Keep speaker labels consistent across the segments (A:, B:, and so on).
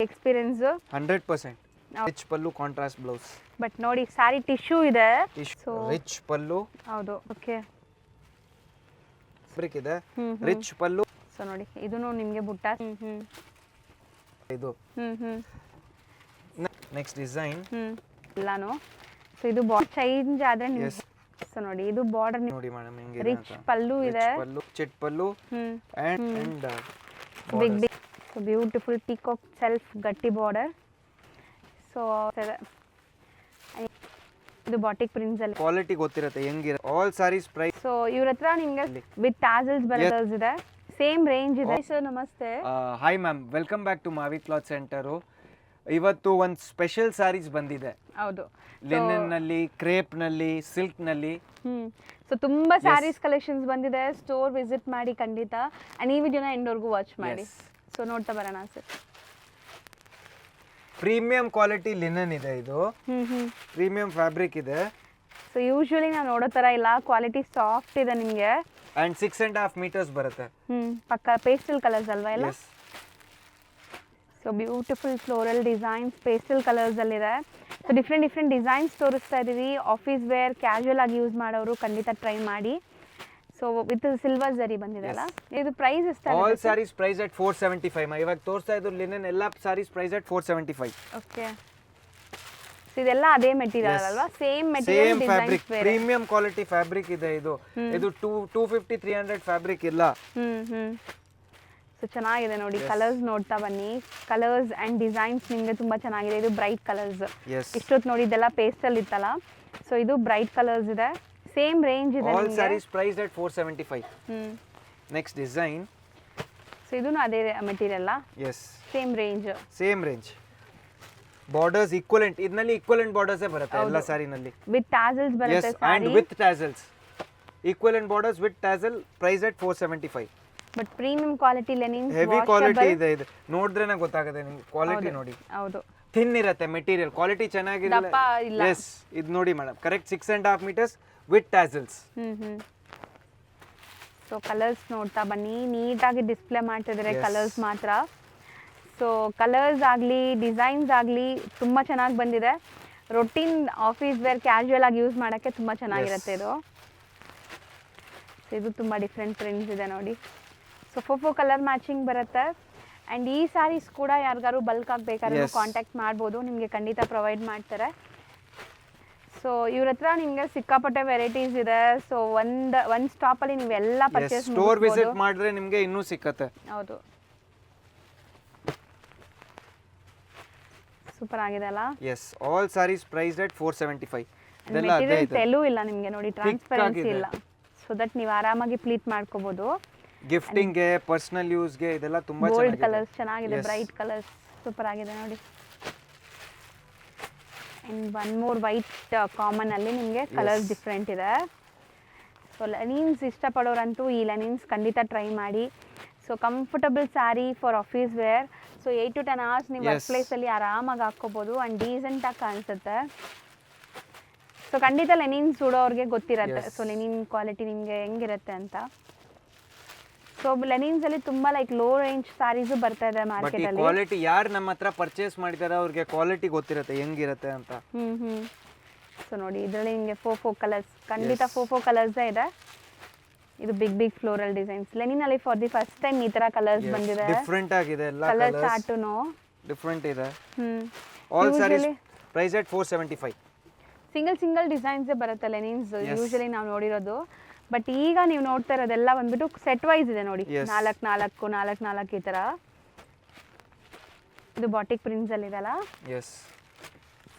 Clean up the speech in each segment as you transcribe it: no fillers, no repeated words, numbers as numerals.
A: Experience
B: 100%. Rich pallu contrast blouse.
A: But ನೋಡಿ ಸಾರಿ tissue ಇದೆ.
B: So rich pallu.
A: ಹೌದು. ಓಕೆ.
B: ಫ್ಯಾಬ್ರಿಕ್ ಇದೆ. ರಿಚ್ ಪಲ್ಲು.
A: ಸೊ ನೋಡಿ ಇದೂನು ನಿಮಗೆ ಬುಟ್ಟ.
B: ಇದು. Next design.
A: ಎಲ್ಲಾನು. ಸೊ ಇದು ಬಾರ್ಡರ್ ಚೇಂಜ್ ಆದ್ರೆ ನಿಮಗೆ. ಸೊ ನೋಡಿ ಇದು ಬಾರ್ಡರ್
B: ನೋಡಿ ಮೇಡಮ್ ಹಿಂಗೆ
A: ರಿಚ್ ಪಲ್ಲು ಇದೆ.
B: ಪಲ್ಲು ಚಿಟ್ pallu and
A: big big so beautiful peacock self ಗಟ್ಟಿ ಬಾರ್ಡರ್. ಸೊ ಇದು ಬಾಟಿಕ್ ಪ್ರಿಂಟ್ಸ್ ಅಲ್ಲಿ
B: ಕ್ವಾಲಿಟಿ ಗೊತ್ತಿರುತ್ತೆ ಹೆಂಗಿರುತ್ತೆ. All saris price.
A: ಸೊ ಇವ್ರ ಹತ್ರ ನಿಮಗೆ ವಿತ್ ಟಾಸಲ್ಸ್ ಬರೋದು ಇದೆ. ಸೇಮ್ ರೇಂಜ್ ಇದೆ. ಸರ್ ನಮಸ್ತೆ.
B: Hi ma'am, welcome back to Mahavir cloth centre. ಇವತ್ತು ಒಂದು ಸ್ಪೆಷಲ್ ಸಾರೀಸ್ ಬಂದಿದೆ.
A: ಹೌದು.
B: ಲಿನೆನ್ ನಲ್ಲಿ, ಕ್ರೇಪ್ ನಲ್ಲಿ, ಸಿಲ್ಕ್ ನಲ್ಲಿ.
A: ಸೊ ತುಂಬಾ ಸ್ಯಾರೀಸ್ ಕಲೆಕ್ಷನ್ಸ್ ಬಂದಿದೆ. ಸ್ಟೋರ್ ವಿಸಿಟ್ ಮಾಡಿ ಖಂಡಿತ. ಅಂಡ್ ಈ ವಿಡಿಯೋನ ಎಂಡ್ವರೆಗೂ ವಾಚ್ ಮಾಡಿ. ಸೊ ನೋಡ್ತಾ ಬರೋಣ ಸರ್.
B: ಪ್ರೀಮಿಯಂ ಕ್ವಾಲಿಟಿ ಲಿನೆನ್ ಇದೆ. ಇದು ಪ್ರೀಮಿಯಂ ಫ್ಯಾಬ್ರಿಕ್ ಇದೆ.
A: ಸೊ ಯೂಶುವಲಿ ನಾವು ನೋಡೋ ತರ ಇಲ್ಲ, ಕ್ವಾಲಿಟಿ ಸಾಫ್ಟ್ ಇದೆ ನಿಮಗೆ.
B: ಅಂಡ್ 6.5 ಮೀಟರ್ಸ್ ಬರುತ್ತೆ.
A: ಪಕ್ಕ ಪೇಸ್ಟಲ್ ಕಲರ್ಸ್ ಅಲ್ವಾ ಎಲ್ಲ. So beautiful floral designs pastel colours ಅಲ್ಲಿ ಇದೆ. ಸೊ ಡಿಫ್ರೆಂಟ್ ಡಿಸೈನ್ಸ್ ತೋರಿಸ್ತಾ ಇದೀವಿ. ಆಫೀಸ್ ವೇರ್ ಕ್ಯಾಶುವಲ್ ಆಗಿ ಯೂಸ್ ಮಾಡೋರು ಖಂಡಿತ ಟ್ರೈ ಮಾಡಿ. ಸೊ ವಿತ್ ಸಿಲ್ವರ್ ಜರಿ ಬಂದಿದೆ ಅಲ್ಲ. ಇದು ಪ್ರೈಸ್ ಎಷ್ಟು?
B: All saris price at 475. ಇವಾಗ ತೋರಿಸ್ತಾ ಇದ್ದು ಲಿನೆನ್ ಎಲ್ಲ sarees price at 475.
A: Okay. So ಇದೆಲ್ಲ ಅದೇ ಮೆಟೀರಿಯಲ್ ಅಲ್ವಾ? ಸೇಮ್ ಮೆಟೀರಿಯಲ್ ಡಿಸೈನ್ಸ್ ಬೇರೆ.
B: ಪ್ರೀಮಿಯಂ ಕ್ವಾಲಿಟಿ ಫ್ಯಾಬ್ರಿಕ್ ಇದೆ ಇದು. ಇದು 250 300 ಫ್ಯಾಬ್ರಿಕ್ ಇಲ್ಲ.
A: ಸೊ ಚೆನ್ನಾಗಿದೆ ನೋಡಿ. ಕಲರ್ಸ್ ನೋಡ್ತಾ ಬನ್ನಿ. ಕಲರ್ಸ್ ಅಂಡ್ ಡಿಸೈನ್ಸ್ ನಿಮಗೆ ತುಂಬಾ ಚೆನ್ನಾಗಿದೆ. ಇದು ಬ್ರೈಟ್ ಕಲರ್ಸ್. ಇಷ್ಟೊತ್ತು ನೋಡಿ ಇದೆಲ್ಲ ಪೇಸ್ಟಲ್ ಇತ್ತಲ್ಲ. ಸೊ ಇದು ಬ್ರೈಟ್ ಕಲರ್ಸ್ ಇದೆ. ಸೇಮ್ ರೇಂಜ್ ಇದೆ.
B: All saris price at 475. Next design.
A: So ಇದೂನು ಅದೇ material.
B: Yes,
A: same range.
B: Same range. Borders equivalent. ಇದರಲ್ಲಿ ಈಕ್ವಲೆಂಟ್ ಬಾರ್ಡರ್ಸ್ ಬರುತ್ತೆ ಎಲ್ಲ ಸಾರಿನಲ್ಲಿ.
A: ವಿತ್ ಟಾಸಲ್ಸ್ ಬರುತ್ತೆ sari.
B: And with tassels. Equivalent borders with tassel price at 475.
A: But premium quality linen
B: heavy quality ಇದೆ. ಇದು ನೋಡಿದ್ರೇನೆ ಗೊತ್ತಾಗುತ್ತೆ ನಿಮಗೆ. ಕ್ವಾಲಿಟಿ ನೋಡಿ.
A: ಹೌದು.
B: ಥಿನ್ ಇರುತ್ತೆ ಮೆಟೀರಿಯಲ್. ಕ್ವಾಲಿಟಿ ಚೆನ್ನಾಗಿದೆ.
A: ದಪ್ಪ ಇಲ್ಲ.
B: ಎಸ್, ಇದು ನೋಡಿ madam correct 6.5 metres with tassels.
A: So colours ನೋಡ್ತಾ ಬನ್ನಿ. ನೀಟಾಗಿ ಡಿಸ್ಪ್ಲೇ ಮಾಡ್ತಿದ್ದಾರೆ ಕಲರ್ಸ್ ಮಾತ್ರ. ಸೊ ಕಲರ್ಸ್ ಆಗಲಿ ಡಿಸೈನ್ಸ್ ಆಗಲಿ ತುಂಬ ಚೆನ್ನಾಗಿ ಬಂದಿದೆ. ರೊಟೀನ್ ಆಫೀಸ್ ವೇರ್ ಕ್ಯಾಶುವಲ್ ಆಗಿ ಯೂಸ್ ಮಾಡೋಕ್ಕೆ ತುಂಬ ಚೆನ್ನಾಗಿರುತ್ತೆ ಇದು. ಇದು ತುಂಬ ಡಿಫ್ರೆಂಟ್ ಪ್ರಿಂಟ್ಸ್ ಇದೆ ನೋಡಿ. ಸೊ ಫೋಫೋ ಕಲರ್ ಮ್ಯಾಚಿಂಗ್ ಬರುತ್ತೆ. ಆ್ಯಂಡ್ ಈ ಸ್ಯಾರೀಸ್ ಕೂಡ ಯಾರಿಗಾರು ಬಲ್ಕ್ ಆಗಬೇಕಾದ್ರೆ ಕಾಂಟ್ಯಾಕ್ಟ್ ಮಾಡ್ಬೋದು. ನಿಮಗೆ ಖಂಡಿತ ಪ್ರೊವೈಡ್ ಮಾಡ್ತಾರೆ. ಸೊ ಇವ್ರ ಹತ್ರ ನಿಮಗೆ ಸಿಕ್ಕಾಪಟ್ಟೆ ವೆರೈಟೀಸ್ ಇದೆ. ಸೊ ಒಂದು ಸ್ಟಾಪಲ್ಲಿ ನೀವೆಲ್ಲ ಪರ್ಚೇಸ್
B: ಸ್ಟೋರ್ ವಿಸಿಟ್ ಮಾಡಿದ್ರೆ ನಿಮಗೆ ಇನ್ನೂ ಸಿಕ್ಕತ್ತೆ.
A: ಹೌದು. ಸೂಪರ್ ಆಗಿದೆ ಅಲ್ಲ.
B: Yes, all saris price at 475. ಇದೆಲ್ಲ ಅದೇ ಇದೆ.
A: ತೆಲು ಇಲ್ಲ ನಿಮಗೆ ನೋಡಿ, ಟ್ರಾನ್ಸ್ಪರೆನ್ಸಿ ಇಲ್ಲ. ಸೊ ದಟ್ ನೀವು ಆರಾಮಾಗಿ ಪ್ಲೀಟ್ ಮಾಡ್ಕೋಬಹುದು.
B: ಗಿಫ್ಟಿಂಗ್ ಗೆ, ಪರ್ಸನಲ್ ಯೂಸ್ ಗೆ ಇದೆಲ್ಲ ತುಂಬಾ ಚೆನ್ನಾಗಿದೆ.
A: ಗೋಲ್ಡ್ ಕಲರ್ಸ್ ಚೆನ್ನಾಗಿದೆ. ಬ್ರೈಟ್ ಕಲರ್ಸ್ ಸೂಪರ್ ಆಗಿದೆ ನೋಡಿ. And one more white common ಅಲ್ಲಿ ನಿಮಗೆ ಕಲರ್ಸ್ ಡಿಫ್ರೆಂಟ್ ಇದೆ. ಸೊ ಲೆನಿನ್ಸ್ ಇಷ್ಟಪಡೋರಂತೂ ಈ ಲೆನಿನ್ಸ್ ಖಂಡಿತ ಟ್ರೈ ಮಾಡಿ. So comfortable saree for office wear. So 8 to 10 hours ನೀವು ವರ್ಕ್ ಪ್ಲೇಸಲ್ಲಿ ಆರಾಮಾಗಿ ಹಾಕ್ಕೋಬೋದು. ಆ್ಯಂಡ್ ಡೀಸೆಂಟಾಗಿ ಕಾಣಿಸುತ್ತೆ. ಸೊ ಖಂಡಿತ ಲೆನಿನ್ಸ್ ಸುಡೋರಿಗೆ ಗೊತ್ತಿರುತ್ತೆ. ಸೊ ಲೆನಿನ್ ಕ್ವಾಲಿಟಿ ನಿಮಗೆ ಹೆಂಗಿರುತ್ತೆ ಅಂತ. ಸೊ ಲೆನಿನ್ಸ್ ಅಲ್ಲಿ ತುಂಬಾ ಲೈಕ್ ಲೋ ರೇಂಜ್ ಸ್ಯಾರೀಸ್ ಬರ್ತಾ ಇದೆ ಮಾರ್ಕೆಟ್ ಅಲ್ಲಿ.
B: ಕ್ವಾಲಿಟಿ ಯಾರು ನಮ್ಮ ಹತ್ರ ಪರ್ಚೇಸ್ ಮಾಡಿದಾರೆ ಅವ್ರಿಗೆ ಕ್ವಾಲಿಟಿ ಗೊತ್ತಿರುತ್ತೆ ಹೆಂಗಿರುತ್ತೆ ಅಂತ.
A: ಸೊ ನೋಡಿ ಇದರಲ್ಲಿ ನಿಮಗೆ ಫೋಫೋ ಕಲರ್ಸ್, ಖಂಡಿತ ಫೋಫೋ ಕಲರ್ಸ್ ಇದೆ. ಇದು ಬಿಗ್ ಫ್ಲೋರಲ್ ಡಿಸೈನ್ಸ್. ಲೆನಿನ್ ಅಲ್ಲಿ ಫಾರ್ ದಿ ಫಸ್ಟ್ ಟೈಮ್ ಈ ತರ ಕಲರ್ಸ್ ಬಂದಿದೆ.
B: ಡಿಫರೆಂಟ್ ಆಗಿದೆ ಎಲ್ಲ
A: ಕಲರ್ ಚಾರ್ಟ್ನು
B: ಡಿಫರೆಂಟ್ ಇದೆ. All saris price at 475.
A: Single designs ಬರುತ್ತೆ ಲೆನಿನ್ಸ್ ಯೂಶುವಲಿ ನಾವು ನೋಡಿರೋದು. ಬಟ್ ಈಗ ನೀವು ನೋಡ್ತಾ ಇರೋದೆಲ್ಲ ಬಂದ್ಬಿಟ್ಟು ಸೆಟ್ ವೈಸ್ ಇದೆ ನೋಡಿ. 4 ಈ ತರ. ಇದು ಬಾಟಿಕ್ ಪ್ರಿಂಟ್ಸ್ ಅಲ್ಲಿ ಇದೆಲ್ಲ.
B: ಎಸ್,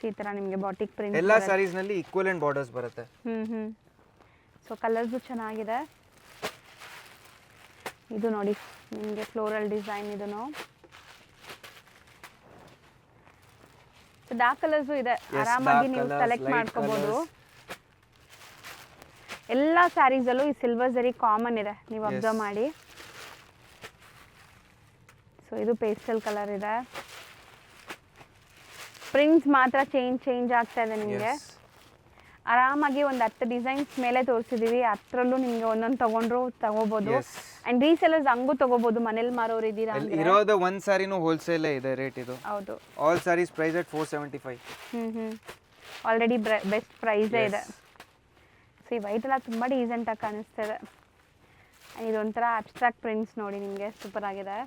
A: ಈ ತರ ನಿಮಗೆ ಬಾಟಿಕ್ ಪ್ರಿಂಟ್
B: ಎಲ್ಲ ಸಾರೀಸ್ ನಲ್ಲಿ ಈಕ್ವಲೆಂಟ್ ಬಾರ್ಡರ್ಸ್ ಬರುತ್ತೆ.
A: ಸೊ ಕಲರ್ಸ್ ಚೆನ್ನಾಗಿದೆ. ಇದು ನೋಡಿ ನಿಮಗೆ ಫ್ಲೋರಲ್ ಡಿಸೈನ್. ಇದನ್ನು ಡಾರ್ಕ್ ಕಲರ್ಸ್ ಇದೆ. ಆರಾಮಾಗಿ ನೀವು ಸೆಲೆಕ್ಟ್ ಮಾಡ್ಕೋಬಹುದು. ಎಲ್ಲ ಸ್ಯಾರೀಸ್ ಅಲ್ಲೂ ಈ ಸಿಲ್ವರ್ ಜರಿ ಕಾಮನ್ ಇದೆ, ನೀವು ಅಬ್ಸರ್ವ್ ಮಾಡಿ. ಸೊ ಇದು ಪೇಸ್ಟಲ್ ಕಲರ್ ಇದೆ. ಪ್ರಿಂಟ್ಸ್ ಮಾತ್ರ ಚೇಂಜ್ ಆಗ್ತಾ ಇದೆ ನಿಮಗೆ. ಆರಾಮಾಗಿ ಒಂದು 10 ಡಿಸೈನ್ಸ್ ಮೇಲೆ ತೋರಿಸಿದೀವಿ. 10ರಲ್ಲೂ ನಿಮಗೆ ಒಂದೊಂದು ತಗೊಂಡ್ರು ತಗೋಬಹುದು. ಅಂಡ್ ರೀಸೆಲ್ಲರ್ಸ್ ಹಂಗೂ ತಗೋಬಹುದು, ಮನೇಲಿ ಮಾರೋರು ಇದ್ದೀರಾ ಅಂದ್ರೆ.
B: ಇರೋದು ಒಂದು ಸಾರಿನೂ ಹೋಲ್ಸೇಲೇ ಇದೆ ರೇಟ್ ಇದು.
A: ಹೌದು.
B: All saris price at 475.
A: Already best ಪ್ರೈಸೇ ಇದೆ. ಸೊ ಈ ವೈಟ್ ಎಲ್ಲ ತುಂಬ ಡೀಸೆಂಟಾಗಿ ಕಾಣಿಸ್ತಿದೆ. ಇದೊಂಥರ ಅಬ್ಸ್ಟ್ರಾಕ್ಟ್ ಪ್ರಿಂಟ್ಸ್ ನೋಡಿ ನಿಮಗೆ ಸೂಪರ್ ಆಗಿದೆ.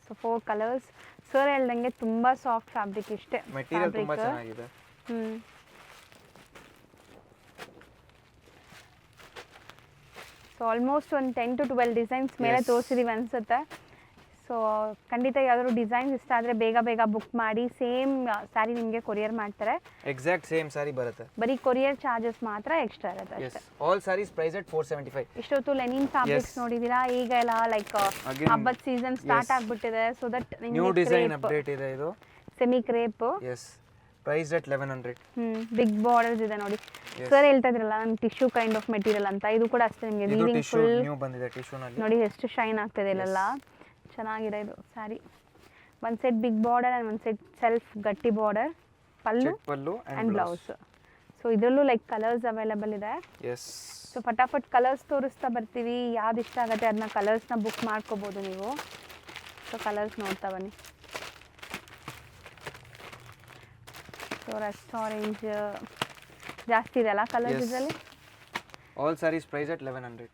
A: So 4 colours. ಸರ್ ಹೇಳ್ದಂಗೆ ತುಂಬ ಸಾಫ್ಟ್ ಫ್ಯಾಬ್ರಿಕ್ ಇಷ್ಟೇ.
B: ಮೆಟೀರಿಯಲ್ ತುಂಬಾ ಚೆನ್ನಾಗಿದೆ.
A: ಸೊ ಆಲ್ಮೋಸ್ಟ್ ಒಂದು 10 to 12 ಡಿಸೈನ್ಸ್ ಮೇಲೆ ತೋರಿಸಿದೀವಿ ಅನ್ಸುತ್ತೆ. ಸೊ ಖಂಡಿತ ಯಾವ್ದಾದ್ರು ಡಿಸೈನ್ಸ್ ಇಷ್ಟ ಆದರೆ ಬೇಗ ಬೇಗ ಬುಕ್ ಮಾಡಿ. ಸೇಮ್ ಸ್ಯಾರಿ ನಿಮಗೆ ಕೊರಿಯರ್ ಮಾಡ್ತಾರೆ.
B: ಎಕ್ಸಾಕ್ಟ್ ಸೇಮ್ ಸಾರಿ ಬರುತ್ತೆ.
A: ಬರೀ ಕೊರಿಯರ್ ಚಾರ್ಜಸ್ ಮಾತ್ರ ಎಕ್ಸ್ಟ್ರಾ ಇರುತ್ತೆ ಅಷ್ಟೇ.
B: All saris price at 475.
A: ಇಷ್ಟೊತ್ತು ಲೆನಿನ್ ಫ್ಯಾಬ್ರಿಕ್ಸ್ ನೋಡಿದೀರಾ. ಈಗ ಎಲ್ಲ ಲೈಕ್ ಹಬ್ಬದ ಸೀಸನ್ ಸ್ಟಾರ್ಟ್ ಆಗ್ಬಿಟ್ಟಿದೆ. So that
B: new design update ಇದೆ ಇದು.
A: Semi crepe.
B: Yes price at 1100.
A: Big borders ಇದೆ ನೋಡಿ. ಸರ್ ಹೇಳ್ತಾ ಇದ್ರಲ್ಲ ನಾನು ಟಿಶ್ಯೂ ಕೈಂಡ್ ಆಫ್ ಮೆಟೀರಿಯಲ್ ಅಂತ, ಇದು ಕೂಡ ಅಷ್ಟೇ ನಿಮಗೆ ವೀವಿಂಗ್ ಫುಲ್
B: ನ್ಯೂ ಬಂದಿದೆ ಟಿಶ್ಯೂ ನಲ್ಲಿ.
A: ನೋಡಿ ಎಷ್ಟು ಶೈನ್ ಆಗ್ತಿದೆ ಇಲ್ಲೆಲ್ಲ. ಚೆನ್ನಾಗಿದೆ ಇದು ಸ್ಯಾರಿ. ಒಂದು ಸೆಟ್ ಬಿಗ್ ಬಾರ್ಡರ್ ಅಂಡ್ ಒಂದು ಸೆಟ್ ಸೆಲ್ಫ್ ಗಟ್ಟಿ border, pallu and blouse. So ಇದರಲ್ಲೂ ಲೈಕ್ ಕಲರ್ಸ್ ಅವೈಲೇಬಲ್ ಇದೆ. ಸೊ ಫಟಾಫಟ್ ಕಲರ್ಸ್ ತೋರಿಸ್ತಾ ಬರ್ತೀವಿ. ಯಾವ್ದು ಇಷ್ಟ ಆಗುತ್ತೆ ಅದನ್ನ ಕಲರ್ಸ್ನ ಬುಕ್ ಮಾಡ್ಕೋಬೋದು ನೀವು. ಸೊ ಕಲರ್ಸ್ ನೋಡ್ತಾ ಬನ್ನಿ. ಸೊ ರಸ್ಟ್ ಆರೆಂಜ್ ಜಾಸ್ತಿ ಇದೆ ಅಲ್ಲ ಕಲರ್ಸ್ ಇದರಲ್ಲಿ.
B: All saris price at 1100.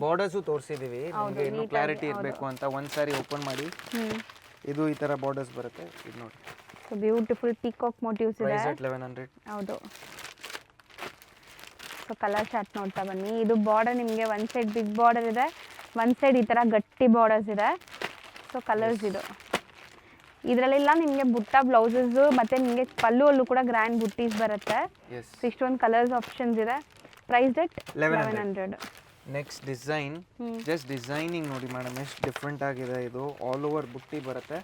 B: Borders ತೋರಿಸಿದೀವಿ ನಿಮಗೆ ಇನ್ನು ಕ್ಲಾರಿಟಿ ಇರಬೇಕು ಅಂತ. ಒಂದು ಸಾರಿ ಓಪನ್ ಮಾಡಿ ಇದು ಈ ತರ ಬಾರ್ಡರ್ಸ್ ಬರುತ್ತೆ. ಇದು ನೋಡಿ.
A: ಸೊ ಬ್ಯೂಟಿಫುಲ್ ಪೀಕಾಕ್ ಮೋಟಿವ್ಸ್ ಇದೆ.
B: Price at 1100.
A: ಹೌದು. ಸೊ ಕಲರ್ ಚಾರ್ಟ್ ನೋಡ್ತಾ ಬನ್ನಿ. ಇದು ಬಾರ್ಡರ್ ನಿಮಗೆ ಒಂದು ಸೈಡ್ ಬಿಗ್ ಬಾರ್ಡರ್ ಇದೆ, ಒಂದು ಸೈಡ್ ಈ ಥರ ಗಟ್ಟಿ ಬಾರ್ಡರ್ಸ್ ಇದೆ. ಸೊ ಕಲರ್ಸ್ ಇದು. ಇದರಲ್ಲೆಲ್ಲ ನಿಮಗೆ ಬುಟ್ಟ ಬ್ಲೌಸಸ್ ಮತ್ತು ನಿಮಗೆ ಪಲ್ಲುವಲ್ಲೂ ಕೂಡ ಗ್ರ್ಯಾಂಡ್ ಬುಟ್ಟೀಸ್ ಬರುತ್ತೆ. ಸೊ ಇಷ್ಟೊಂದು ಕಲರ್ಸ್ ಆಪ್ಷನ್ಸ್ ಇದೆ. Price at 1100.
B: Next design just designing ನೋಡಿ ಮೇಡಮ್ ಎಷ್ಟು ಡಿಫ್ರೆಂಟ್ ಆಗಿದೆ. ಇದು ಆಲ್ ಓವರ್ ಬುಟ್ಟಿ ಬರುತ್ತೆ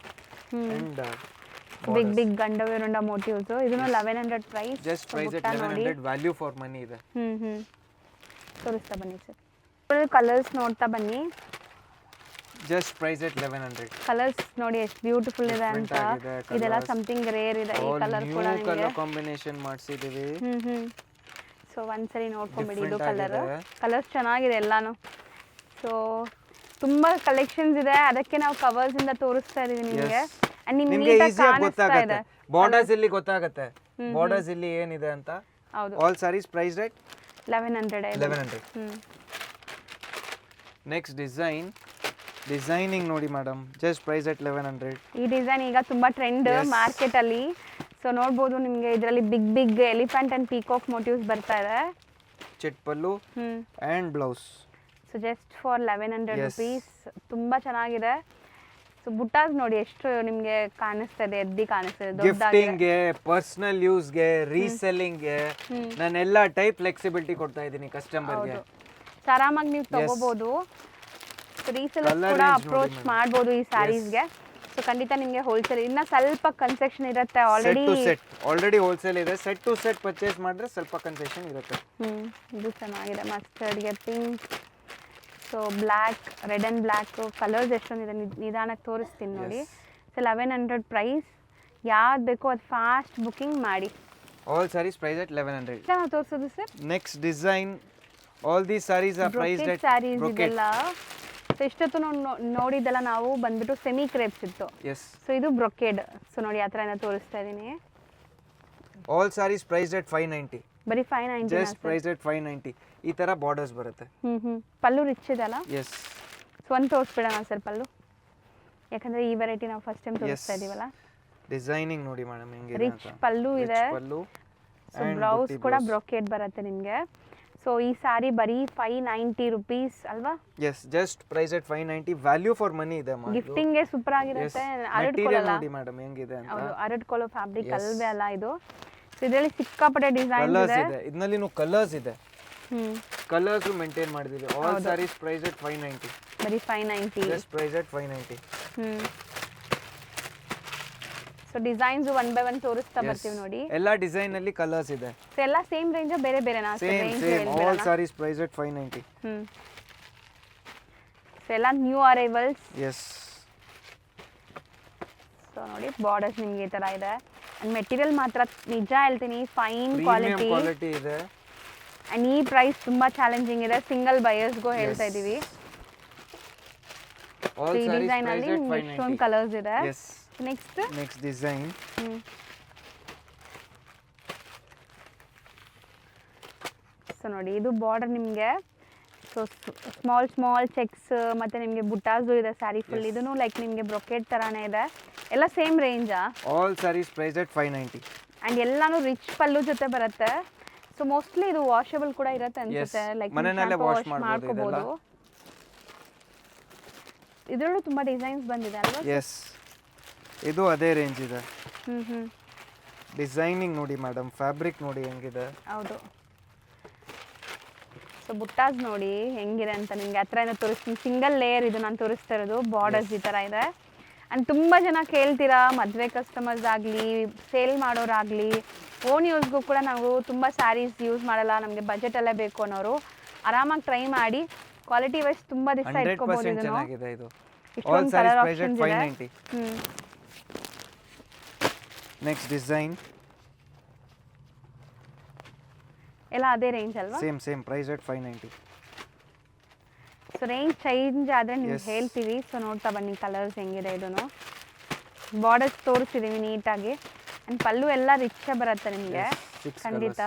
B: and
A: big big Gandaberunda motifs. ಇದನ್ನ 1100 price.
B: Just price at 1100. Value for money ಇದೆ.
A: ತೋರಿಸ್ತಾ ಬನ್ನಿ ಸರ್. ಕಲರ್ಸ್ ನೋಡ್ತಾ ಬನ್ನಿ.
B: Just price at 1100.
A: ಕಲರ್ಸ್ ನೋಡಿ ಎಷ್ಟು ಬ್ಯೂಟಿಫುಲ್ ಇದೆ ಅಂತ. ಇದೆಲ್ಲ ಸಮಥಿಂಗ್ ರೇರ್ ಇದೆ. ಈ ಕಲರ್ ಕೂಡ ನಿಮಗೆ
B: ಕಲರ್ ಕಾಂಬಿನೇಷನ್ ಮಾಡಿಸಿದೀವಿ.
A: ಸೊ ಒಂದ್ಸರಿ ನೋಡ್ಕೊಂಬಿಡಿ. ಇದು ಕಲರ್ಸ್ ಚೆನ್ನಾಗಿದೆ ಎಲ್ಲಾನು. ಸೊ ತುಂಬಾ ಕಲೆಕ್ಷನ್ಸ್ ಇದೆ, ಅದಕ್ಕೆ ನಾವು ಕವರ್ಸ್ ಇಂದ ತೋರಿಸ್ತಾ ಇದೀವಿ ನಿಮಗೆ. ಅಂಡ್ ನಿಮಗೆ
B: ಈಸಿಯಾಗಿ ಗೊತ್ತಾಗುತ್ತೆ. ಬಾರ್ಡರ್ಸ್ ಇಲ್ಲಿ ಗೊತ್ತಾಗುತ್ತೆ. ಬಾರ್ಡರ್ಸ್ ಇಲ್ಲಿ ಏನಿದೆ ಅಂತ.
A: ಹೌದು.
B: All saris price rate
A: 1100.
B: Next designing ನೋಡಿ ಮೇಡಮ್ ಜಸ್ಟ್ ಪ್ರೈಸ್ ಅಟ್ 1100.
A: ಈ ಡಿಸೈನ್ ಈಗ ತುಂಬಾ ಟ್ರೆಂಡ್ ಮಾರ್ಕೆಟ್ ಅಲ್ಲಿ. ಸೊ ನೋಡ್ಬೋದು ನಿಮಗೆ ಇದರಲ್ಲಿ big big elephant and peacock motifs ಬರ್ತಾ ಇದೆ.
B: ಚಿಟ್ pallu and blouse.
A: So just for 1100 rupees. ತುಂಬಾ ಚೆನ್ನಾಗಿದೆ. ಸೊ ಬುಟ್ಟಾಸ್ ನೋಡಿ ಎಷ್ಟು ನಿಮಗೆ ಕಾಣಿಸ್ತಿದೆ, ಎದ್ದಿ ಕಾಣಿಸ್ತಿದೆ.
B: ಗಿಫ್ಟಿಂಗ್ಗೆ, ಪರ್ಸನಲ್ ಯೂಸ್ಗೆ, ರೀಸೆಲ್ಲಿಂಗ್ಗೆ ನಾನೆಲ್ಲ ಟೈಪ್ ಫ್ಲೆಕ್ಸಿಬಿಲಿಟಿ ಕೊಡ್ತಾ ಇದ್ದೀನಿ ಕಸ್ಟಮರ್ಗೆ.
A: ಆರಾಮಾಗಿ ನೀವು ತಗೋಬಹುದು. ರೀಸೆಲ್ಲರ್ಸ್ ಕೂಡ ಅಪ್ರೋಚ್ ಮಾಡ್ಬೋದು ಈ ಸ್ಯಾರೀಸ್ಗೆ. ಸೊ ಖಂಡಿತ ನಿಮಗೆ ಹೋಲ್ಸೇಲ್ ಇನ್ನ ಸ್ವಲ್ಪ ಕನ್ಸೆಷನ್ ಇರುತ್ತೆ.
B: ಆಲ್ರೆಡಿ ಹೋಲ್ಸೇಲ್ ಇದೆ. ಸೆಟ್ ಟು ಸೆಟ್ ಪರ್ಚೇಸ್ ಮಾಡಿದ್ರೆ ಸ್ವಲ್ಪ ಕನ್ಸೆಷನ್ ಇರುತ್ತೆ.
A: ಇದು ಚೆನ್ನಾಗಿದೆ. ಮಸ್ಟರ್ಡ್ಗೆ pink, so black, red and black colours ಎಷ್ಟೊಂದಿದೆ. ನಿಧಾನಕ್ಕೆ ತೋರಿಸ್ತೀನಿ ನೋಡಿ. So 1100 price. ಯಾವ್ದು ಬೇಕೋ ಅದು ಫಾಸ್ಟ್ ಬುಕಿಂಗ್ ಮಾಡಿ.
B: All saris price at 1100.
A: ನಾವು ತೋರಿಸೋದು sir
B: next design. All these sarees are priced at
A: sarees ಇದೆಲ್ಲ. ಸೊ ಇಷ್ಟೊತ್ತು ನೋಡಿದ್ದೆಲ್ಲ ನಾವು ಬಂದ್ಬಿಟ್ಟು ಸೆಮಿ ಕ್ರೇಪ್ಸ್ ಇತ್ತು. ಸೊ ಇದು ಬ್ರೊಕೇಡ್. ಸೊ ನೋಡಿ ಆ ಥರ ತೋರಿಸ್ತಾ ಇದ್ದೀನಿ.
B: All sarees priced at 590.
A: ಬರೀ 590.
B: Just priced at 590. ಈ ತರ ಬಾರ್ಡರ್ಸ್ ಬರುತ್ತೆ.
A: ಪಲ್ಲು ರಿಚ್ ಇದೆ ಅಲ್ಲ.
B: ಎಸ್.
A: ಸೊ ಒಂದು ತೋರಿಸ್ಬಿಡೋಣ ಸರ್ ಪಲ್ಲು, ಯಾಕಂದ್ರೆ ಈ ವೆರೈಟಿ ನಾವು ಫಸ್ಟ್ ಟೈಮ್ ತೋರಿಸ್ತಾ ಇದೀವಲ್ಲ.
B: ಡಿಸೈನಿಂಗ್ ನೋಡಿ ಮೇಡಮ್ ಹೆಂಗಿದೆ.
A: ರಿಚ್ ಪಲ್ಲು ಇದೆ. ಸೊ ಬ್ಲೌಸ್ ಕೂಡ ಬ್ರೊಕೇಡ್ ಬರುತ್ತೆ ನಿಮಗೆ. ಸೊ ಈ ಸಾರಿ ಬರೀ 590 ರುಪೀಸ್ ಅಲ್ವಾ.
B: Yes just price at 590. Value for money ಇದೆ.
A: ಗಿಫ್ಟಿಂಗ್ ಗೆ ಸೂಪರ್ ಆಗಿರುತ್ತೆ. ಅರಡ್ಕೊಳ್ಳಲ್ಲ
B: ನೋಡಿ ಮೇಡಮ್ ಹೆಂಗಿದೆ ಅಂತ.
A: ಹೌದು, ಅರಡ್ಕೊಳ್ಳೋ ಫ್ಯಾಬ್ರಿಕ್ ಅಲ್ವೇ ಅಲ್ಲ ಇದು. ಸೊ ಇದರಲ್ಲಿ ಸಿಕ್ಕಾಪಟ್ಟೆ ಡಿಸೈನ್ ಇದೆ.
B: ಇದರಲ್ಲಿ ಕಲರ್ಸ್ ಇದೆ. ಕಲರ್ಸ್ ಮೇಂಟೈನ್ ಮಾಡಿದೀವಿ. All saris price at 590.
A: ಬರೀ 590.
B: Just price at 590.
A: So designs one by one ತೋರಿಸ್ತಾ ಬರ್ತೀವಿ ನೋಡಿ.
B: ಎಲ್ಲಾ ಡಿಸೈನ್ ಅಲ್ಲಿ ಕಲರ್ಸ್ ಇದೆ.
A: ಸೊ ಎಲ್ಲ ಸೇಮ್ ರೇಂಜ್ ಬೇರೆ ಬೇರೆನಾ?
B: Same all saris price at 590.
A: So ಎಲ್ಲ ನ್ಯೂ ಅರೈವಲ್ಸ್.
B: ಎಸ್.
A: ಸೊ ನೋಡಿ ಬಾರ್ಡರ್ಸ್ ನಿಮಗೆ ಈ ತರ ಇದೆ. ಅಂಡ್ ಮೆಟೀರಿಯಲ್ ಮಾತ್ರ ನಿಜ ಹೇಳ್ತೀನಿ ಫೈನ್ ಕ್ವಾಲಿಟಿ
B: ಇದೆ.
A: ಅಂಡ್ ಈ ಪ್ರೈಸ್ ತುಂಬಾ ಚಾಲೆಂಜಿಂಗ್ ಇದೆ. ಸಿಂಗಲ್ ಬಯರ್ಸ್ಗೂ ಹೇಳ್ತಾ ಇದೀವಿ.
B: All
A: ಈ
B: sarees
A: ಡಿಸೈನ್ ಅಲ್ಲಿ
B: priced at
A: ನಿಮ್ಗೆ ಎಷ್ಟೊಂದು
B: 590.
A: ಕಲರ್ಸ್ ಇದೆ.
B: Yes.
A: Next
B: Next design.
A: So ನೋಡಿ ಇದು ಬಾರ್ಡರ್ ನಿಮಗೆ ಸೊ ಸ್ಮಾಲ್ ಚೆಕ್ಸ್ ಮತ್ತೆ ನಿಮಗೆ ಬುಟ್ಟಾಸು ಇದೆ ಸ್ಯಾರಿ ಫುಲ್. ಇದೂ ಲೈಕ್ ನಿಮಗೆ ಬ್ರೊಕೆಟ್ ಥರನೇ ಇದೆ. ಎಲ್ಲ ಸೇಮ್ ರೇಂಜಾ?
B: All sarees priced at 590.
A: And ಎಲ್ಲಾನು ರಿಚ್ ಪಲ್ಲು ಜೊತೆ ಬರುತ್ತೆ. ಸೊ ಮೋಸ್ಟ್ಲಿ ಇದು ವಾಷಬಲ್ ಕೂಡ ಇರುತ್ತೆ ಅನ್ಸುತ್ತೆ. ಲೈಕ್
B: ಮನೆಯಲ್ಲೇ wash
A: ಮಾಡ್ಕೋಬಹುದು. ಇದರಲ್ಲೂ ತುಂಬ ಡಿಸೈನ್ಸ್ ಬಂದಿದೆ ಅಲ್ವಾ?
B: ಎಸ್, ಇದು ಅದೇ ರೇಂಜ್ ಇದೆ.
A: ಹ್ಞೂ
B: ಡಿಸೈನಿಂಗ್ ನೋಡಿ ಮೇಡಮ್, ಫ್ಯಾಬ್ರಿಕ್ ನೋಡಿ ಹೆಂಗಿದೆ.
A: ಹೌದು. ಸೊ ಬುಟ್ಟಾಸ್ ನೋಡಿ ಹೆಂಗಿದೆ ಅಂತ ನಿಮಗೆ ಹತ್ರದಿಂದ ತೋರಿಸ್ತೀನಿ. ಸಿಂಗಲ್ ಲೇಯರ್ ಇದು ನಾನು ತೋರಿಸ್ತಾ ಇರೋದು. ಬಾರ್ಡರ್ಸ್ ಈ ಥರ ಇದೆ. ಆ್ಯಂಡ್ ತುಂಬ ಜನ ಕೇಳ್ತೀರಾ, ಮದುವೆ ಕಸ್ಟಮರ್ಸ್ ಆಗಲಿ ಸೇಲ್ ಮಾಡೋರಾಗಲಿ ಓನ್ ಯೂಸ್ಗೂ ಕೂಡ ನಾವು ತುಂಬ ಸ್ಯಾರೀಸ್ ಯೂಸ್ ಮಾಡಲ್ಲ, ನಮಗೆ ಬಜೆಟಲ್ಲೇ ಬೇಕು ಅನ್ನೋರು ಆರಾಮಾಗಿ ಟ್ರೈ ಮಾಡಿ. ಕ್ವಾಲಿಟಿ ವೈಸ್ ತುಂಬ ದಿವಸ ಇಟ್ಕೋಬಹುದು.
B: 100% ಚೆನ್ನಾಗಿದೆ ಇದು. All
A: ಇಷ್ಟೊಂದು
B: sarees
A: colour
B: priced at
A: options ಇದೆ.
B: 590. Next design.
A: ಎಲ್ಲ ಅದೇ ರೇಂಜ್ ಅಲ್ವಾ?
B: Same price at 590.
A: So range change ಆದರೆ ನಿಮ್ಗೆ ಹೇಳ್ತೀವಿ. ಸೊ ನೋಡ್ತಾ ಬನ್ನಿ ಕಲರ್ಸ್ ಹೆಂಗಿದೆ. ಇದನ್ನು ಬಾರ್ಡರ್ಸ್ ತೋರಿಸಿದ್ದೀವಿ ನೀಟಾಗಿ. ಆ್ಯಂಡ್ ಪಲ್ಲು ಎಲ್ಲ ರಿಚ್ ಬರುತ್ತೆ ನಿಮಗೆ. ಖಂಡಿತ.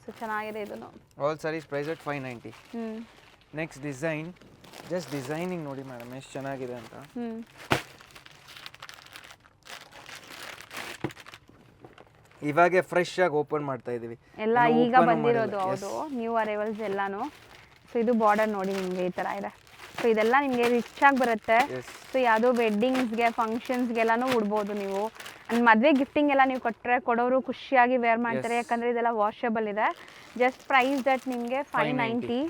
A: ಸೊ ಚೆನ್ನಾಗಿದೆ ಇದನ್ನು.
B: All sarees priced at 590. Next design. Just designing ನೋಡಿ ಮೇಡಮ್ ಎಷ್ಟು ಚೆನ್ನಾಗಿದೆ ಅಂತ. ಇವಾಗೆ ಫ್ರೆಶ್ ಆಗಿ ಓಪನ್ ಮಾಡ್ತಾ ಇದೀವಿ.
A: ಎಲ್ಲ ಈಗ ಬಂದಿರೋದು. ಹೌದು, ನ್ಯೂ ಅರೈವಲ್ಸ್ ಎಲ್ಲಾನು. ಸೊ ಇದು ಬಾರ್ಡರ್ ನೋಡಿ ನಿಮಗೆ ಈ ಥರ ಇದೆ. ಸೊ ಇದೆಲ್ಲ ನಿಮಗೆ ರಿಚ್ ಆಗಿ ಬರುತ್ತೆ. ಸೊ ಯಾವುದೋ ವೆಡ್ಡಿಂಗ್ಸ್ಗೆ ಫಂಕ್ಷನ್ಸ್ಗೆಲ್ಲಾನು ಉಡ್ಬೋದು ನೀವು. ಆ್ಯಂಡ್ ಮದುವೆ ಗಿಫ್ಟಿಂಗ್ ಎಲ್ಲ ನೀವು ಕೊಡೋರು ಖುಷಿಯಾಗಿ ವೇರ್ ಮಾಡ್ತಾರೆ. ಯಾಕಂದರೆ ಇದೆಲ್ಲ ವಾಷಬಲ್ ಇದೆ. ಜಸ್ಟ್ ಪ್ರೈಸ್ ದಟ್ ನಿಮಗೆ 590.